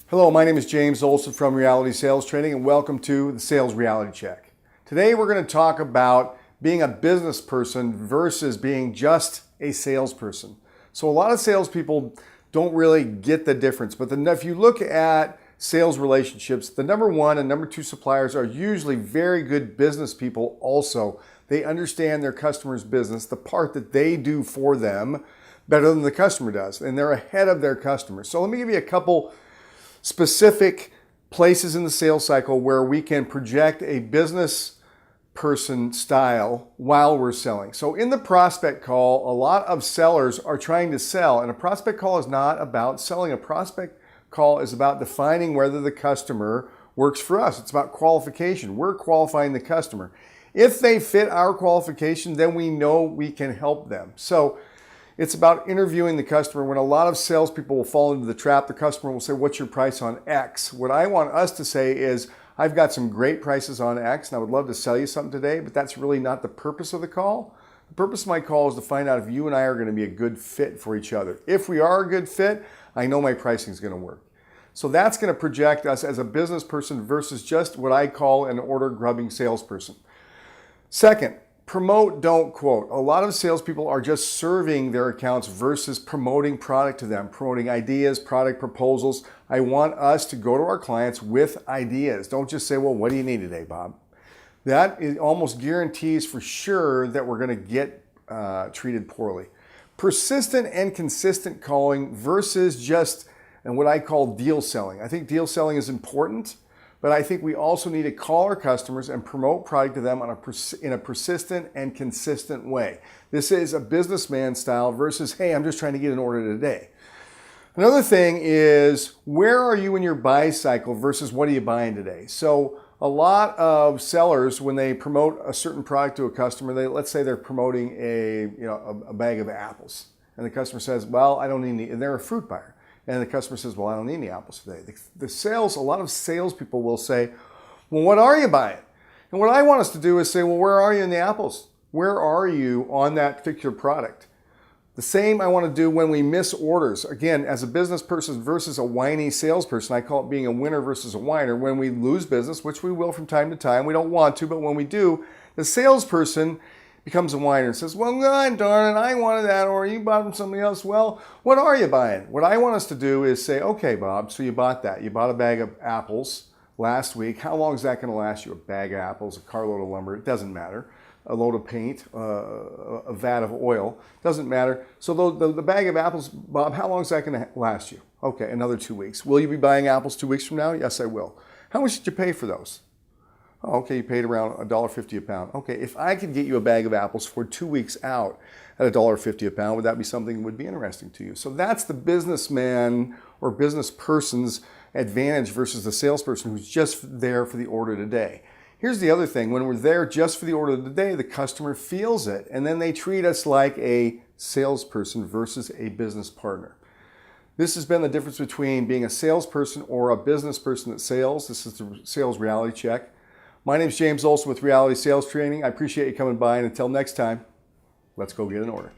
Hello, my name is James Olsen from Reality Sales Training, and welcome to the Sales Reality Check. Today we're going to talk about being a business person versus being just a salesperson. So a lot of salespeople don't really get the difference, but if you look at sales relationships, the number one and number two suppliers are usually very good business people also. They understand their customer's business, the part that they do for them, better than the customer does, and they're ahead of their customers. So let me give you a couple specific places in the sales cycle where we can project a business person style while we're selling. So in the prospect call, a lot of sellers are trying to sell, and a prospect call is not about selling. A prospect call is about defining whether the customer works for us. It's about qualification. We're qualifying the customer. If they fit our qualification, then we know we can help them. So it's about interviewing the customer. When a lot of salespeople will fall into the trap, the customer will say, "What's your price on X?" What I want us to say is, "I've got some great prices on X, and I would love to sell you something today," but that's really not the purpose of the call. The purpose of my call is to find out if you and I are going to be a good fit for each other. If we are a good fit, I know my pricing is going to work. So that's going to project us as a business person versus just what I call an order grubbing salesperson. Second, promote, don't quote. A lot of salespeople are just serving their accounts versus promoting product to them, promoting ideas, product proposals. I want us to go to our clients with ideas. Don't just say, "Well, what do you need today, Bob?" That almost guarantees for sure that we're going to get treated poorly. Persistent and consistent calling versus just what I call deal selling. I think deal selling is important, but I think we also need to call our customers and promote product to them in a persistent and consistent way. This is a businessman style versus, "Hey, I'm just trying to get an order today." Another thing is, where are you in your buy cycle versus what are you buying today? So a lot of sellers, when they promote a certain product to a customer, let's say they're promoting a bag of apples, and the customer says, "Well, I don't need any," and they're a fruit buyer. And the customer says, "Well, I don't need any apples today." A lot of salespeople will say, "Well, what are you buying?" And what I want us to do is say, "Well, where are you in the apples? Where are you on that particular product?" The same I want to do when we miss orders. Again, as a business person versus a whiny salesperson, I call it being a winner versus a whiner. When we lose business, which we will from time to time, we don't want to, but when we do, the salesperson becomes a whiner and says, "Well, God darn it, I wanted that," or "You bought from somebody else." "Well, what are you buying?" What I want us to do is say, "Okay, Bob, so you bought that. You bought a bag of apples last week. How long is that going to last you?" A bag of apples, a carload of lumber, it doesn't matter. A load of paint, a vat of oil, doesn't matter. So the bag of apples, Bob, how long is that going to last you? "Okay, another 2 weeks. Will you be buying apples 2 weeks from now?" "Yes, I will." "How much did you pay for those?" "Oh, okay, you paid around $1.50 a pound." "Okay, if I could get you a bag of apples for 2 weeks out at $1.50 a pound, would that be something that would be interesting to you?" So that's the businessman or business person's advantage versus the salesperson who's just there for the order today. Here's the other thing. When we're there just for the order of the day, the customer feels it, and then they treat us like a salesperson versus a business partner. This has been the difference between being a salesperson or a business person that sells. This is the Sales Reality Check. My name is James Olsen with Reality Sales Training. I appreciate you coming by, and until next time, let's go get an order.